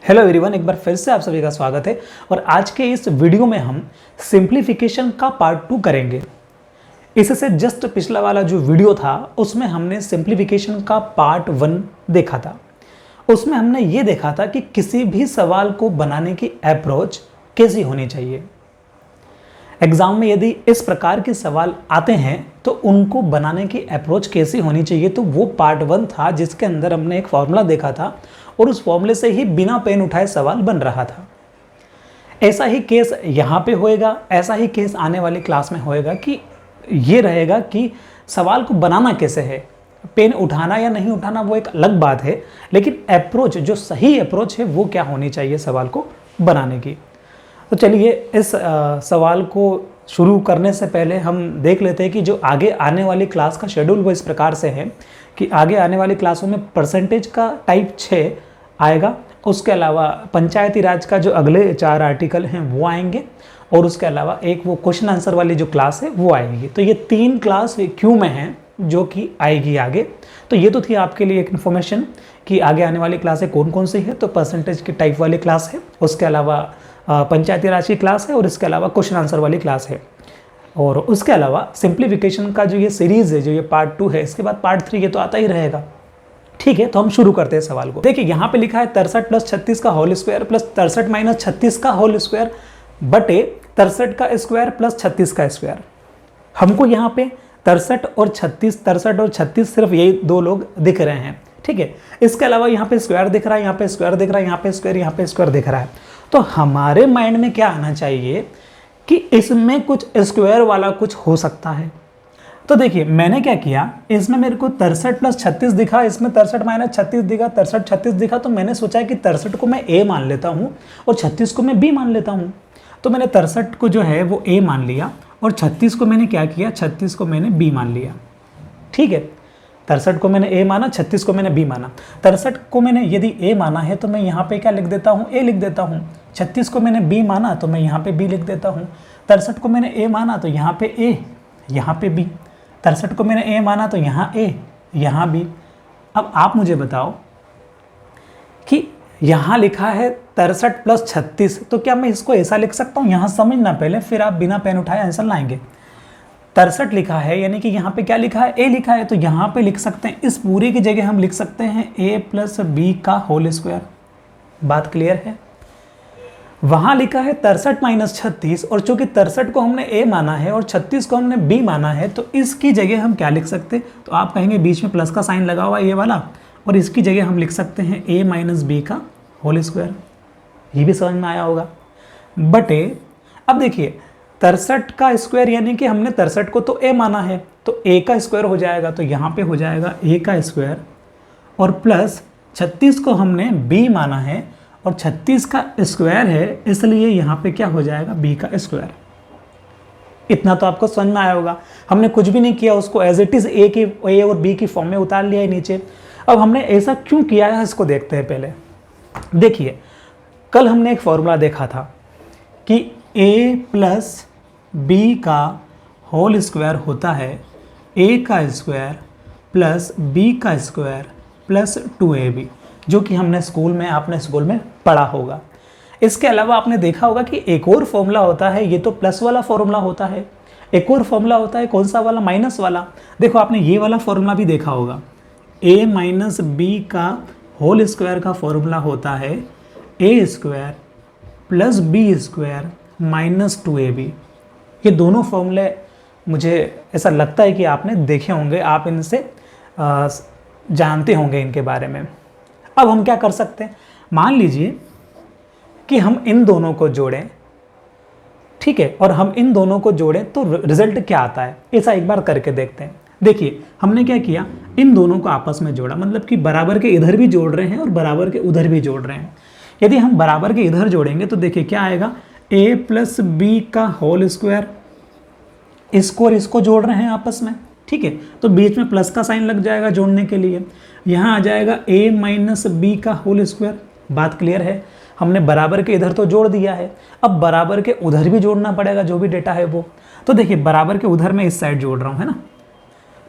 Hello everyone, एक बार फिर से आप सभी का स्वागत है। और आज के इस वीडियो में हम सिंप्लीफिकेशन का पार्ट 2 करेंगे। इससे जस्ट पिछला वाला जो वीडियो था उसमें हमने सिंप्लीफिकेशन का पार्ट 1 देखा था। उसमें हमने ये देखा था कि किसी भी सवाल को बनाने की अप्रोच कैसी होनी चाहिए। एग्जाम में यदि इस प्रकार के सवाल आते हैं तो उनको बनाने की अप्रोच कैसी होनी चाहिए, तो वो पार्ट 1 था जिसके अंदर हमने एक फॉर्मूला देखा था और उस फॉर्मूले से ही बिना पेन उठाए सवाल बन रहा था। ऐसा ही केस यहाँ पे होएगा, ऐसा ही केस आने वाली क्लास में होएगा कि ये रहेगा कि सवाल को बनाना कैसे है। पेन उठाना या नहीं उठाना वो एक अलग बात है, लेकिन अप्रोच, जो सही अप्रोच है वो क्या होनी चाहिए सवाल को बनाने की। तो चलिए इस सवाल को शुरू करने से पहले हम देख लेते हैं कि जो आगे आने वाली क्लास का शेड्यूल वो इस प्रकार से है कि आगे आने वाली क्लासों में परसेंटेज का टाइप 6 आएगा। उसके अलावा पंचायती राज का जो अगले 4 आर्टिकल हैं वो आएंगे और उसके अलावा एक वो क्वेश्चन आंसर वाली जो क्लास है वो आएगी। तो ये 3 क्लास क्यों में हैं जो कि आएगी आगे। तो ये तो थी आपके लिए एक इन्फॉर्मेशन कि आगे आने वाली क्लासें कौन कौन सी है। तो परसेंटेज की टाइप वाली क्लास है, उसके अलावा पंचायती राज की क्लास है और इसके अलावा क्वेश्चन आंसर वाली क्लास है। और उसके अलावा सिंप्लीफिकेशन का जो ये सीरीज़ है, जो ये पार्ट 2 है, इसके बाद पार्ट 3 ये तो आता ही रहेगा। ठीक है, तो हम शुरू करते हैं सवाल को। देखिए यहाँ पे लिखा है 63 + 36 का होल स्क्वायर प्लस 63 - 36 का होल स्क्वायर बटे 63 का स्क्वायर प्लस 36 का स्क्वायर। हमको यहाँ पे 63 और 36 सिर्फ यही 2 लोग दिख रहे हैं। ठीक है, इसके अलावा यहाँ पे स्क्वायर दिख रहा है, यहाँ पे स्क्वायर दिख रहा है, यहाँ पे स्क्वायर, यहाँ पे स्क्वायर दिख रहा है। तो हमारे माइंड में क्या आना चाहिए कि इसमें कुछ स्क्वायर वाला कुछ हो सकता है। तो देखिए मैंने क्या किया, इसमें मेरे को 63 + 36 दिखा, इसमें 63 - 36 दिखा, 63 36 दिखा। तो मैंने सोचा कि 63 को मैं ए मान लेता हूँ और 36 को मैं बी मान लेता हूँ। तो मैंने 63 को जो है वो ए मान लिया और 36 को मैंने क्या किया, 36 को मैंने बी मान लिया। ठीक है, 63 को मैंने ए माना, 36 को मैंने बी माना। 63 को मैंने यदि ए माना है तो मैं यहाँ पे क्या लिख देता हूँ, ए लिख देता हूँ। 36 को मैंने बी माना तो मैं यहाँ पे बी लिख देता हूँ। 63 को मैंने ए माना तो यहाँ पे ए, यहाँ पे बी। 63 को मैंने ए माना तो यहाँ ए, यहाँ बी। अब आप मुझे बताओ कि यहाँ लिखा है 63 + 36, तो क्या मैं इसको ऐसा लिख सकता हूँ? यहाँ समझना पहले, फिर आप बिना पेन उठाए आंसर लाएंगे। 63 लिखा है यानी कि यहाँ पे क्या लिखा है, ए लिखा है, तो यहाँ पे लिख सकते हैं, इस पूरे की जगह हम लिख सकते हैं a + b का होल स्क्वायर। बात क्लियर है? वहाँ लिखा है 63 - 36 और चूंकि 63 को हमने a माना है और 36 को हमने b माना है, तो इसकी जगह हम क्या लिख सकते हैं? तो आप कहेंगे बीच में प्लस का साइन लगा हुआ है ये वाला, और इसकी जगह हम लिख सकते हैं a - b का होल स्क्वायर। ये भी समझ में आया होगा। बटे अब देखिए 63 का स्क्वायर यानी कि हमने 63 को तो a माना है, तो a का स्क्वायर हो जाएगा, तो यहाँ पे हो जाएगा a का स्क्वायर, और प्लस 36 को हमने b माना है और 36 का स्क्वायर है, इसलिए यहाँ पे क्या हो जाएगा, b का स्क्वायर। इतना तो आपको समझ में आया होगा। हमने कुछ भी नहीं किया, उसको एज इट इज a और b की फॉर्म में उतार लिया है नीचे। अब हमने ऐसा क्यों किया है इसको देखते हैं पहले। देखिए कल हमने एक फॉर्मूला देखा था कि a + b का होल स्क्वायर होता है a का स्क्वायर प्लस b का स्क्वायर प्लस 2ab, जो कि हमने आपने स्कूल में पढ़ा होगा। इसके अलावा आपने देखा होगा कि एक और फॉर्मूला होता है, ये तो प्लस वाला फॉर्मूला होता है, एक और फॉर्मूला होता है, कौन सा वाला, माइनस वाला। देखो आपने ये वाला फॉर्मूला भी देखा होगा, a - b का होल स्क्वायर का फॉर्मूला होता है a square plus b square minus 2ab। ये दोनों फॉर्मूले मुझे ऐसा लगता है कि आपने देखे होंगे, आप इनसे जानते होंगे इनके बारे में। अब हम क्या कर सकते हैं, मान लीजिए कि हम इन दोनों को जोड़ें, ठीक है, और हम इन दोनों को जोड़ें तो रिजल्ट क्या आता है, ऐसा एक बार करके देखते हैं। देखिए हमने क्या किया, इन दोनों को आपस में जोड़ा, मतलब कि बराबर के इधर भी जोड़ रहे हैं और बराबर के उधर भी जोड़ रहे हैं। यदि हम बराबर के इधर जोड़ेंगे तो देखिए क्या आएगा, a + b का होल स्क्वायर, इसको और इसको जोड़ रहे हैं आपस में। ठीक है, तो बीच में प्लस का साइन लग जाएगा जोड़ने के लिए, यहाँ आ जाएगा a - b का होल स्क्वायर। बात क्लियर है? हमने बराबर के इधर तो जोड़ दिया है, अब बराबर के उधर भी जोड़ना पड़ेगा, जो भी डेटा है वो। तो देखिए बराबर के उधर मैं इस साइड जोड़ रहा हूँ, है ना,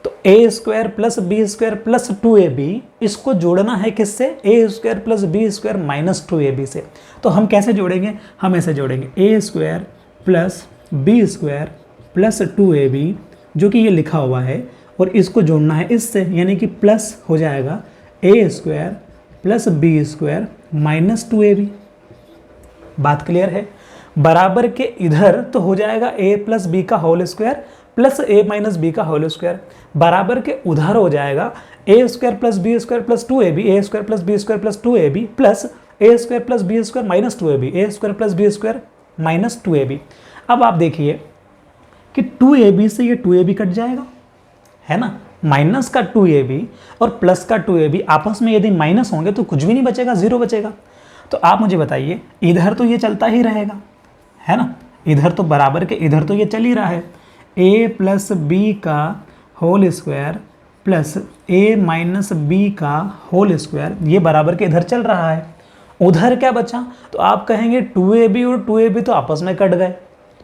तो a square plus B square plus 2ab, इसको जोड़ना है किससे? A square plus B square minus 2ab से। तो हम कैसे जोड़ेंगे? हम ऐसे जोड़ेंगे a square plus B square plus 2ab, जो कि ये लिखा हुआ है, और इसको जोड़ना है इससे, यानी कि प्लस हो जाएगा a square plus B square minus 2ab। बात क्लियर है? बराबर के इधर तो हो जाएगा a प्लस बी का whole square plus a minus B का होल स्क्वायर, बराबर के उधर हो जाएगा a square plus B square plus 2ab, a square plus B square plus 2ab प्लस a square plus B square minus 2ab, a square plus B square minus 2ab। अब आप देखिए कि 2ab से ये 2ab कट जाएगा, है ना? माइनस का 2ab और प्लस का 2ab आपस में यदि माइनस होंगे तो कुछ भी नहीं बचेगा, जीरो बचेगा। तो आप मुझे बताइए, इधर तो ये चलता ही रहेगा, है ना? इधर तो बराबर के इधर तो ये चल ही रहा है, a प्लस बी का whole square plus a minus B का होल स्क्वायर, ये बराबर के इधर चल रहा है। उधर क्या बचा? तो आप कहेंगे 2ab और 2ab तो आपस में कट गए,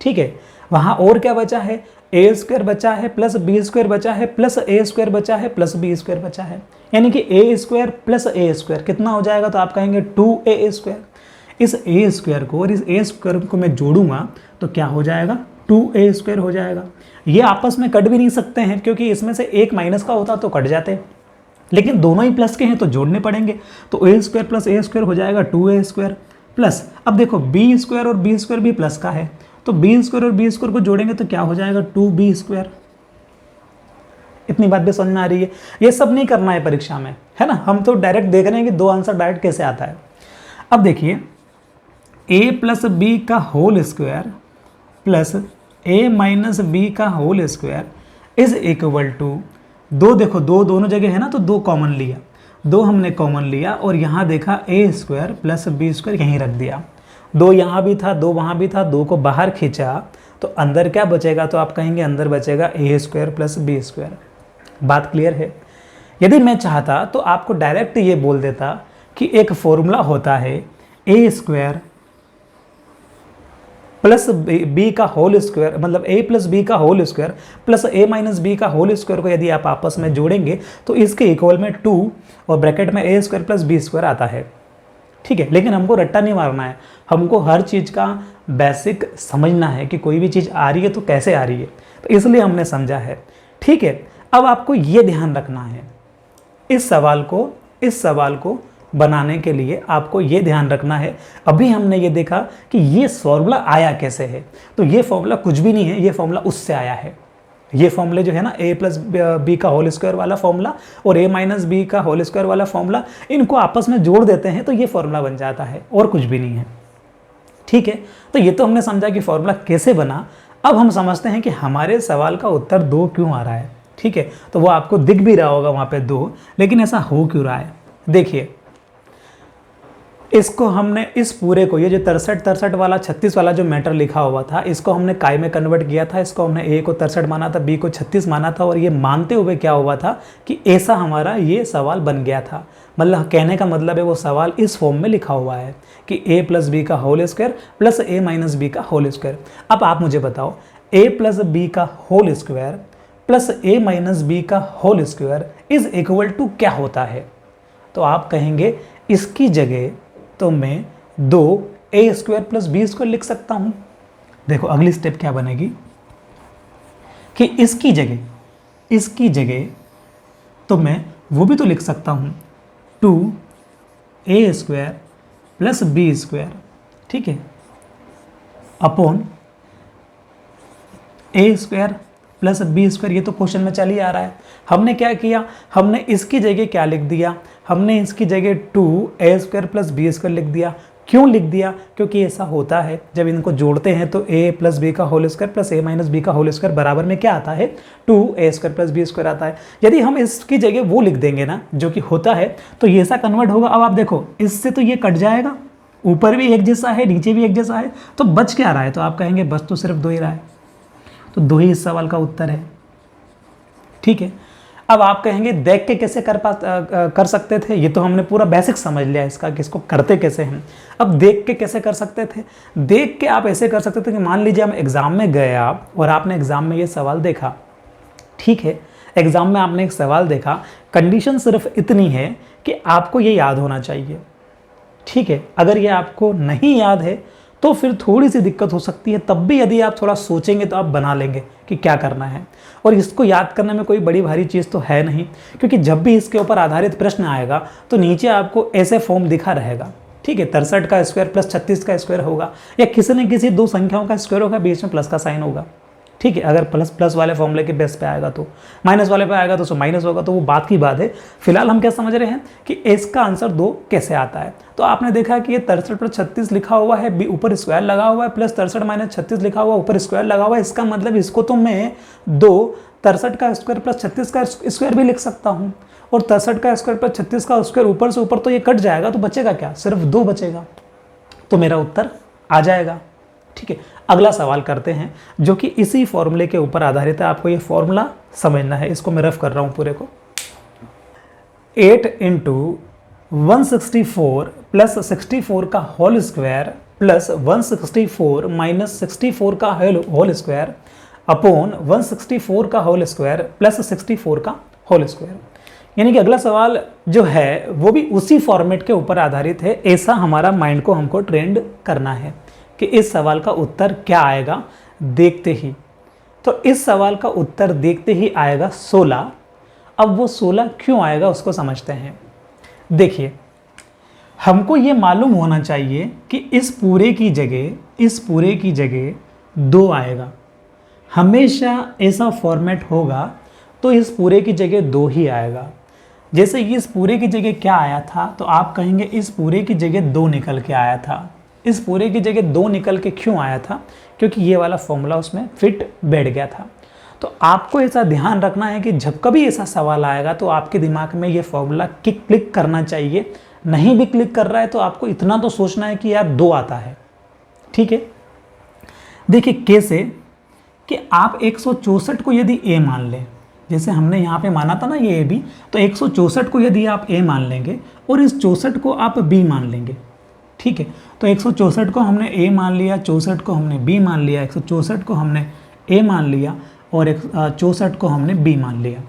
ठीक है। वहाँ और क्या बचा है? ए स्क्वायर बचा है प्लस बी स्क्वायर बचा है प्लस ए स्क्वायर बचा है प्लस बी स्क्वायर बचा है, यानी कि ए स्क्वायर प्लस ए स्क्वायर कितना हो जाएगा? तो आप कहेंगे 2a स्क्वायर। इस ए स्क्वायर को और इस ए स्क्वायर को मैं जोड़ूंगा तो क्या हो जाएगा? 2a स्क्वायर हो जाएगा। ये आपस में कट भी नहीं सकते हैं, क्योंकि इसमें से एक माइनस का होता तो कट जाते, लेकिन दोनों ही प्लस के हैं तो जोड़ने पड़ेंगे। तो a square plus A square हो जाएगा 2a स्क्वायर प्लस, अब देखो बी स्क्वायर और बी स्क्वायर भी प्लस का है, तो बी स्क्वायर और बी स्क्वायर को जोड़ेंगे तो क्या हो जाएगा? 2b square. इतनी बात भी समझ में आ रही है? ये सब नहीं करना है परीक्षा में, है ना? हम तो डायरेक्ट देख रहे हैं कि दो आंसर डायरेक्ट कैसे आता है। अब देखिए a प्लस बी का whole square plus a minus B का whole square is equal to, दो देखो दो दोनों जगह है ना, तो दो कॉमन लिया, दो हमने कॉमन लिया और यहाँ देखा a square plus B square यहीं रख दिया, दो यहाँ भी था दो वहाँ भी था, दो को बाहर खींचा तो अंदर क्या बचेगा? तो आप कहेंगे अंदर बचेगा a square plus B square. बात क्लियर है? यदि मैं चाहता तो आपको डायरेक्ट ये बोल देता कि एक फॉर्मूला होता है a स्क्वायर प्लस बी का होल स्क्वायर, मतलब a प्लस बी का whole square plus a minus B का होल स्क्वायर को यदि आप आपस में जोड़ेंगे तो इसके इक्वल में 2 और ब्रैकेट में a square plus B square आता है, ठीक है। लेकिन हमको रट्टा नहीं मारना है, हमको हर चीज़ का बेसिक समझना है कि कोई भी चीज़ आ रही है तो कैसे आ रही है, तो इसलिए हमने समझा है, ठीक है। अब आपको ये ध्यान रखना है, इस सवाल को बनाने के लिए आपको ये ध्यान रखना है। अभी हमने ये देखा कि ये फॉर्मूला आया कैसे है, तो ये फॉर्मूला कुछ भी नहीं है, ये फॉर्मूला उससे आया है। ये फॉर्मूले जो है ना, a प्लस बी का होल स्क्वायर वाला फॉर्मूला और a माइनस बी का होल स्क्वायर वाला फॉर्मूला, इनको आपस में जोड़ देते हैं तो ये फॉर्मूला बन जाता है, और कुछ भी नहीं है, ठीक है। तो ये तो हमने समझा कि फॉर्मूला कैसे बना। अब हम समझते हैं कि हमारे सवाल का उत्तर 2 क्यों आ रहा है, ठीक है। तो वो आपको दिख भी रहा होगा वहाँ पे 2, लेकिन ऐसा हो क्यों रहा है? देखिए, इसको हमने इस पूरे को, ये जो 63 वाला 36 वाला जो मैटर लिखा हुआ था, इसको हमने काय में कन्वर्ट किया था। इसको हमने a को 63 माना था, b को 36 माना था, और ये मानते हुए क्या हुआ था कि ऐसा हमारा ये सवाल बन गया था। मतलब कहने का मतलब है वो सवाल इस फॉर्म में लिखा हुआ है कि a प्लस बी का whole square plus a minus B का होल स्क्वायर। अब आप मुझे बताओ, a प्लस बी का whole square plus a minus B का whole square is equal to क्या होता है? तो आप कहेंगे इसकी जगह तो मैं 2a square plus B square लिख सकता हूं। देखो अगली स्टेप क्या बनेगी कि इसकी जगह तो मैं वो भी तो लिख सकता हूं 2a square plus B square, ठीक है, upon a square plus B square. ये तो क्वेश्चन में चल ही आ रहा है। हमने क्या किया, हमने इसकी जगह क्या लिख दिया, हमने इसकी जगह 2a square plus B square लिख दिया। क्यों लिख दिया? क्योंकि ऐसा होता है जब इनको जोड़ते हैं तो a प्लस बी का whole square plus a minus B का होल स्क्वायर बराबर में क्या आता है? 2a square plus B square आता है। यदि हम इसकी जगह वो लिख देंगे ना जो कि होता है, तो ये ऐसा कन्वर्ट होगा। अब आप देखो, इससे तो ये कट जाएगा, ऊपर भी एक जैसा है नीचे भी एक जैसा है, तो बच क्या रहा है? तो आप कहेंगे बस तो सिर्फ 2 ही रहा है, तो 2 ही इस सवाल का उत्तर है, ठीक है। अब आप कहेंगे देख के कैसे कर सकते थे? ये तो हमने पूरा बेसिक समझ लिया इसका कि इसको करते कैसे हैं। अब देख के कैसे कर सकते थे? देख के आप ऐसे कर सकते थे कि मान लीजिए हम एग्जाम में गए आप, और आपने एग्जाम में ये सवाल देखा, ठीक है। एग्जाम में आपने एक सवाल देखा, कंडीशन सिर्फ इतनी है कि आपको ये याद होना चाहिए, ठीक है। अगर ये आपको नहीं याद है तो फिर थोड़ी सी दिक्कत हो सकती है, तब भी यदि आप थोड़ा सोचेंगे तो आप बना लेंगे कि क्या करना है। और इसको याद करने में कोई बड़ी भारी चीज़ तो है नहीं, क्योंकि जब भी इसके ऊपर आधारित प्रश्न आएगा तो नीचे आपको ऐसे फॉर्म दिखा रहेगा, ठीक है। 63 का स्क्वायर प्लस 36 का स्क्वायर होगा, या किसी न किसी दो संख्याओं का स्क्वायर होगा, बीच में प्लस का साइन होगा, ठीक है। अगर प्लस प्लस वाले फॉर्मूले के बेस पे आएगा तो, माइनस वाले पे आएगा तो माइनस होगा, तो वो बात की बात है। फिलहाल हम क्या समझ रहे हैं कि इसका आंसर 2 कैसे आता है। तो आपने देखा कि ये 63 प्लस 36 लिखा हुआ है, ऊपर स्क्वायर लगा हुआ है, प्लस 63 माइनस 36 लिखा हुआ है, ऊपर स्क्वायर लगा हुआ है। इसका मतलब इसको तो मैं 63 का स्क्वायर प्लस 36 का स्क्वायर भी लिख सकता हूँ, और 63 का स्क्वायर प्लस 36 का स्क्वायर ऊपर से ऊपर तो ये कट जाएगा, तो बचेगा क्या, सिर्फ 2 बचेगा, तो मेरा उत्तर आ जाएगा, ठीक है। अगला सवाल करते हैं जो कि इसी फॉर्मूले के ऊपर आधारित है। आपको ये फॉर्मूला समझना है, इसको मैं रफ कर रहा हूं पूरे को। 8 इंटू 164 प्लस 64 का होल स्क्वायर प्लस 164 माइनस 64 का होल स्क्वायर अपॉन 164 का होल स्क्वायर प्लस 64 का होल स्क्वायर। यानी कि अगला सवाल जो है वो भी उसी फॉर्मेट के ऊपर आधारित है। ऐसा हमारा माइंड को हमको ट्रेंड करना है कि इस सवाल का उत्तर क्या आएगा देखते ही। तो इस सवाल का उत्तर देखते ही आएगा 16। अब वो 16 क्यों आएगा उसको समझते हैं। देखिए, हमको ये मालूम होना चाहिए कि इस पूरे की जगह 2 आएगा। हमेशा ऐसा फॉर्मेट होगा तो इस पूरे की जगह 2 ही आएगा। जैसे इस पूरे की जगह क्या आया था, तो आप कहेंगे इस पूरे की जगह 2 निकल के आया था। इस पूरे की जगह 2 निकल के क्यों आया था, क्योंकि ये वाला फॉर्मूला उसमें फिट बैठ गया था। तो आपको ऐसा ध्यान रखना है कि जब कभी ऐसा सवाल आएगा तो आपके दिमाग में ये फॉर्मूला क्लिक करना चाहिए। नहीं भी क्लिक कर रहा है तो आपको इतना तो सोचना है कि यार 2 आता है, ठीक है। देखिए कैसे कि आप 164 को यदि a मान लें, जैसे हमने यहाँ पे माना था ना ये a b, तो 164 को यदि आप a मान लेंगे और इस 64 को आप b मान लेंगे, ठीक है। तो 164 को हमने a मान लिया, 64 को हमने b मान लिया, 164 को हमने a मान लिया और 64 को हमने b मान लिया।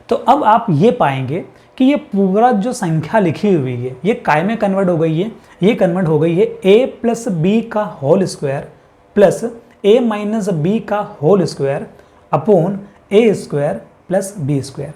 तो अब आप ये पाएंगे कि ये पूरा जो संख्या लिखी हुई है ये काय में कन्वर्ट हो गई है, ये कन्वर्ट हो गई है a प्लस b का whole square plus a minus b का whole square upon a square plus b square.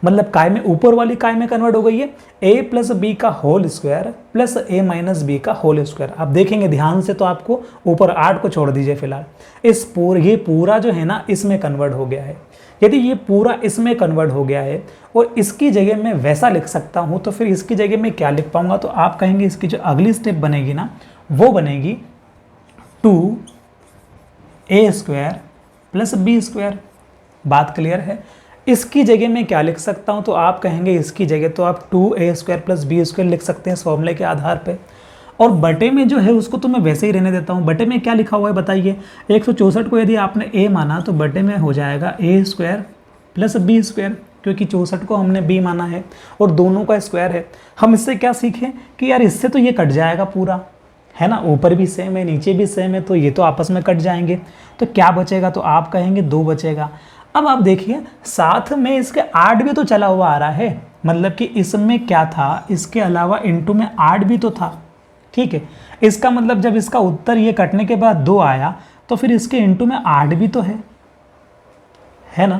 मतलब काय में, ऊपर वाली काय में कन्वर्ट हो गई है a प्लस बी का whole square plus a minus B का होल स्क्वायर। आप देखेंगे ध्यान से तो आपको ऊपर 8 को छोड़ दीजिए फिलहाल, ये पूरा जो है ना इसमें कन्वर्ट हो गया है। यदि ये पूरा इसमें कन्वर्ट हो गया है और इसकी जगह मैं वैसा लिख सकता हूँ, तो फिर इसकी जगह मैं क्या लिख पाऊंगा, तो आप कहेंगे इसकी जो अगली स्टेप बनेगी ना वो बनेगी 2a square plus B square. बात क्लियर है। इसकी जगह मैं क्या लिख सकता हूं, तो आप कहेंगे इसकी जगह तो आप 2a square plus B square लिख सकते हैं इस फॉर्मूले के आधार पे। और बटे में जो है उसको तो मैं वैसे ही रहने देता हूं। बटे में क्या लिखा हुआ है बताइए, 164 को यदि आपने a माना तो बटे में हो जाएगा a square plus B square, क्योंकि 64 को हमने b माना है और दोनों का स्क्वायर है। हम इससे क्या सीखें कि यार इससे तो ये कट जाएगा पूरा, है ना, ऊपर भी सेम है नीचे भी सेम है, तो ये तो आपस में कट जाएंगे। तो क्या बचेगा, तो आप कहेंगे 2 बचेगा। अब आप देखिए साथ में इसके 8 भी तो चला हुआ आ रहा है, मतलब कि इसमें क्या था, इसके अलावा इनटू में 8 भी तो था, ठीक है। इसका मतलब जब इसका उत्तर ये कटने के बाद 2 आया तो फिर इसके इनटू में 8 भी तो है ना।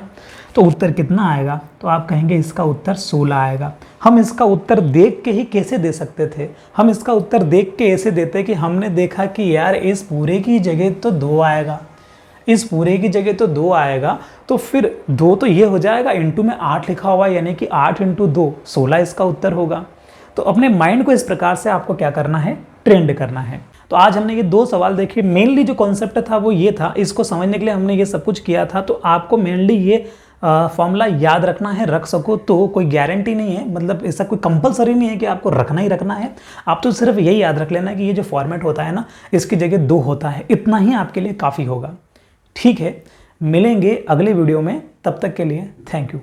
तो उत्तर कितना आएगा, तो आप कहेंगे इसका उत्तर 16 आएगा। हम इसका उत्तर देख के ही कैसे दे सकते थे, हम इसका उत्तर देख के ऐसे देते कि हमने देखा कि यार इस पूरे की जगह तो 2 आएगा, इस पूरे की जगह तो 2 आएगा, तो फिर 2 तो ये हो जाएगा, इनटू में 8 लिखा हुआ है, यानी कि 8 इंटू 2 16 इसका उत्तर होगा। तो अपने माइंड को इस प्रकार से आपको क्या करना है, ट्रेंड करना है। तो आज हमने ये 2 सवाल देखे। मेनली जो कॉन्सेप्ट था वो ये था, इसको समझने के लिए हमने ये सब कुछ किया था। तो आपको मेनली ये फॉर्मूला याद रखना है, रख सको तो, कोई गारंटी नहीं है, मतलब ऐसा कोई कंपलसरी नहीं है कि आपको रखना ही रखना है। आप तो सिर्फ यही याद रख लेना कि ये जो फॉर्मेट होता है ना इसकी जगह 2 होता है, इतना ही आपके लिए काफ़ी होगा। ठीक है, मिलेंगे अगले वीडियो में, तब तक के लिए थैंक यू।